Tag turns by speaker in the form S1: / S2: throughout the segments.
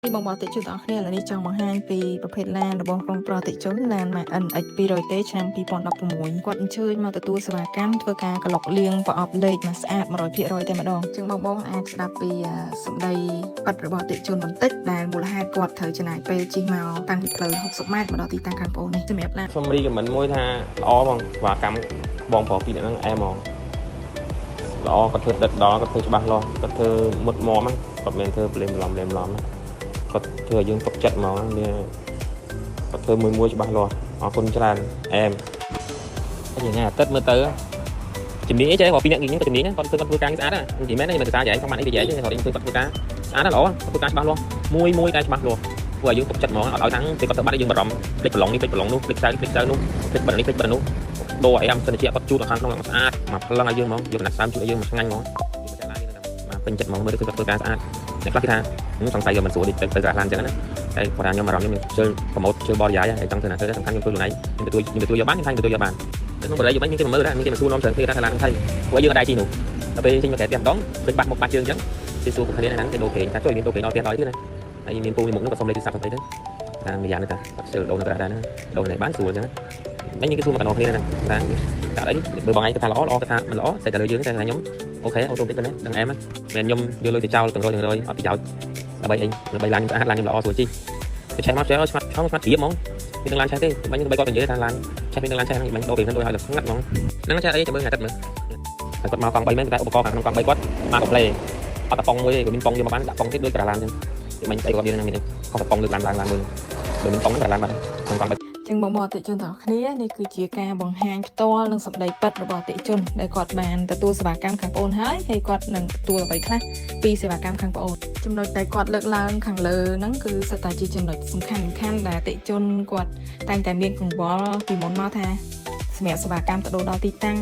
S1: ពីបងប្អូនតិជនទាំងអស់គ្នាឥឡូវនេះចង់បង្ហាញពីប្រភេទឡានរបស់ក្រុមប្រតិជនឡាន NX 200T ឆ្នាំ2016គាត់អញ្ជើញមកទទួលសេវាកម្មធ្វើការក្លុកលាងប្រអប់លេខមកស្អាត 100% តែម្ដងជាងបងប្អូនអាចស្ដាប់ពីសម្ដីប៉ັດរបស់តិជនបន្តិចដែលមូលហេតុគាត់ត្រូវចំណាយពេលជិះមកតាំងពីផ្លូវ60ម៉ែត្រមកដល់ទីតាំងខាងប្អូននេះសម្រាប់ឡាន
S2: ខ្ញុំរីកមិនមួយថាល្អបងសេវាកម្មបងប្រុសពីរនាក់ហ្នឹងអែហ្មងល្អគាត់ធ្វើដិតដល់គាត់ធ្វើច្បាស់លាស់គាត់ធ្វើមុតមាំគាត់មិនធ្វើប្លេមឡំគាត់ធ្វើឲ្យយើងទុកចិត្តហ្មងគាត់ធ្វើមួយច្បាស់លាស់អរគុណច្រើនអែមថ្ងៃអាទិត្យមើលទៅជំនាញអីចេះបងពីរនាក់នេះក៏ជំនាញគាត់ធ្វើការស្អាតហ្នឹងនិយាយមែនទេមិនស្អាតយ៉ាងខ្ញុំបានអីនិយាយទេគាត់ធ្វើគាត់ធ្វើការស្អាតល្អធ្វើការច្បាស់លាស់មួយតែច្បាស់លាស់ធ្វើឲ្យយើងទុកចិត្តហ្មងអត់ឲ្យថាពេលគាត់ទៅបាត់យើងបារម្ភភ្លេចប្រឡងនេះភ្លេចប្រឡងនោះភ្លេចចៅនោះភ្លេចបិទនេះភ្លេចបិទនោះដូរឲ្យអាមសិនជាគាត់ជូតខាងក្នុងស្អាតមកផ្លឹងឲ្យយើងហ្មងយកកណាត់សើមជូតឲ្យយើងមកឆ្ងាញ់ហ្មងមកពេញចិត្តហ្មងមើលគឺគាត់ធ្វើការស្អាតអ្នកខ្លះគេថាសង្ស័យមិនស្រួលទៅកាឡានអញ្ចឹងណាតែគាត់ថាខ្ញុំអារម្មណ៍ខ្ញុំជិលប្រម៉ូទជិលបរិយាយហើយចង់ទៅណាទៅសំខាន់ខ្ញុំខ្លួនឯងខ្ញុំទទួលយកបានខ្ញុំទទួលយកបានតែក្នុងបរិយាយមិនគេមើលដែរគេមកសួរនាំច្រើនគេថាកាឡានថៃព្រោះយើងអត់ដែរជីនោះដល់ពេលចេញមកក្រៅផ្ទះម្ដងដូចបាត់មុខបាត់ជើងអញ្ចឹងគេសួរគ្នាហ្នឹងគេដូរគេថាជួយមានដូរគេដល់ផ្ទះដល់ទៀតណាហើយមានពូមានមុខនោះក៏សុំលេខទូរស័ព្ទទៅទៅថាមួយយ៉ាងនេះថាគាត់ជិលដូរនៅក្រៅដែរណាដូរនៅបានស្រួលអញ្ចឹងមិនគេសួរមកដល់គ្នាណាថាតែអីបើបងឯងគាត់ថាល្អគាត់ថាមិនល្អតែតែលើយើងតែខ្ញុំអូខេអូតូតិចទៅណាដឹងអែមមិនខ្ញុំយកលុយទៅចោលទាំងរយអត់ប្រយោជន៍ដើម្បីអីដើម្បីឡានខ្ញុំស្អាតឡានខ្ញុំល្អស្រួលជីទៅឆេះមកឆ្មាត់ត្រៀមហ្មងមានទាំងឡានឆេះទេបាញ់ខ្ញុំបីគាត់និយាយថាឡានឆេះមានទាំងឡានឆេះហ្នឹងបាញ់ដូរពីហ្នឹងដូចឲ្យស្ងាត់ហ្មងហ្នឹងឆេះអីចាំមើលថ្ងៃទឹកមើលតែគាត់មកកង់3មែនតែឧបករណ៍ខាងក្នុងកង់3គាត់មកកំ play អត់តប៉ងមួយទេគាត់មានប៉ងយកមកបានដាក់ប៉ងទៀតដូចកាឡានអញ្ចឹងបាញ់ស្អីគាត់មានហ្នឹងមានខុសតប៉ងលើកឡើងមើលដូចមានប៉ងកាឡានបាត់ក្នុងកង់
S1: ចឹងបងប្អូនអតិជនទាំងអស់គ្នានេះគឺជាការបង្ហាញផ្ទាល់និងសម្ដីពិតរបស់អតិជនដែលគាត់បានទទួលសេវាកម្មខាងប្អូនហើយគាត់នឹងទទួលអ្វីខ្លះពីសេវាកម្មខាងប្អូនចំណុចដែលគាត់លើកឡើងខាងលើហ្នឹងគឺសិតតែជាចំណុចសំខាន់ដែលអតិជនគាត់តែងតែមានកង្វល់ពីមុនមកថាសម្រាប់សេវាកម្មទៅដល់ទីតាំង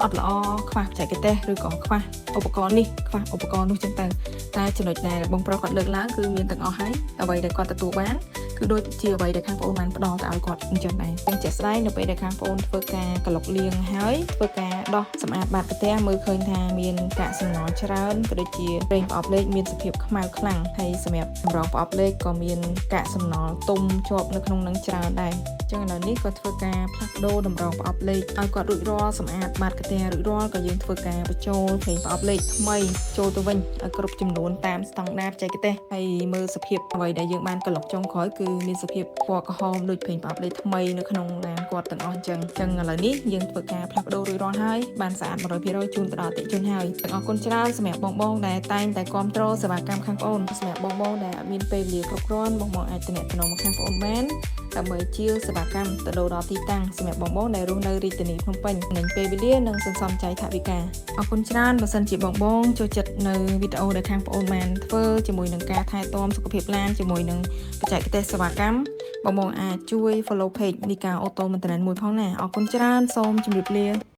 S1: អត់ល្អខ្វះបច្ចេកទេសឬក៏ខ្វះឧបករណ៍នេះខ្វះឧបករណ៍នោះចឹងទៅតែចំណុចដែលបងប្រុសគាត់លើកឡើងគឺមានទាំងអស់ហើយអ្វីដែលគាត់ទទួលបានគឺដូចជាអ្វីដែលខាងប្អូនបានផ្ដល់ទៅឲ្យគាត់អញ្ចឹងដែរទាំងជាក់ស្ដែងនៅពេលដែលខាងប្អូនធ្វើការក្លុកលាងហើយធ្វើការដោះសម្អាតបាតផ្ទះមើលឃើញថាមានកាកសំណល់ច្រើនក៏ដូចជាប្រេងប្រអប់លេខមានសភាពខ្មៅខ្លាំងហើយសម្រាប់សម្រងប្រអប់លេខក៏មានកាកសំណល់ទុំជាប់នៅក្នុងនឹងច្រើនដែរចឹងឥឡូវនេះក៏ធ្វើការផ្លាស់ប្ដូរតម្រងប្រអប់លេខឲ្យគាត់រួចរាល់សម្អាតបាតផ្ទះរួចរាល់ក៏យើងធ្វើការបញ្ចូលប្រេងប្រអប់លេខថ្មីចូលទៅវិញឲ្យគ្រប់ចំនួនតាមស្តង់ដារបច្ចេកទេសហើយមើលសភាពអ្វីដែលយើងបានក្លុកចុងក្រោយគឺមានសភាពពណ៌ក្រហមដូចប្រេងប្រអប់លេខថ្មីនៅក្នុងឡានគាត់ទាំងអស់អញ្ចឹងឥឡូវនេះយើងធ្វើការផ្លាស់ប្ដូររួចរាល់ហើយបានស្អាត 100% ជូនទៅដល់អតិថិជនហើយអរគុណច្រើនសម្រាប់បងដែលតែងតែគាំទ្រសេវាកម្មខាងប្អូនសម្រាប់បងដែលអត់មានពេលវេលាគ្រប់គ្រាន់បងអាចទំនាក់ទំនងមកខាងប្អូនបានដើម្បីជាសេវាកម្មទៅដល់ទីតាំងសម្រាប់បងដែលរស់នៅរាជធានីភ្នំពេញនិងពេលវេលានិងសន្សំចៃថវិកាអរគុណច្រើនបើសិនជាបងចូលចិត្តនៅវីដេអូដែលខាងប្អូនបានធ្វើជាមួយនឹងការថែទាំសុខភាពឡានជាមួយនឹងបច្ចេកទេសសេវាកម្មបងអាចជួយ follow page Nika Auto Maintenance មួយផងណាអរគុណច្រើនសូមជម្រាបលា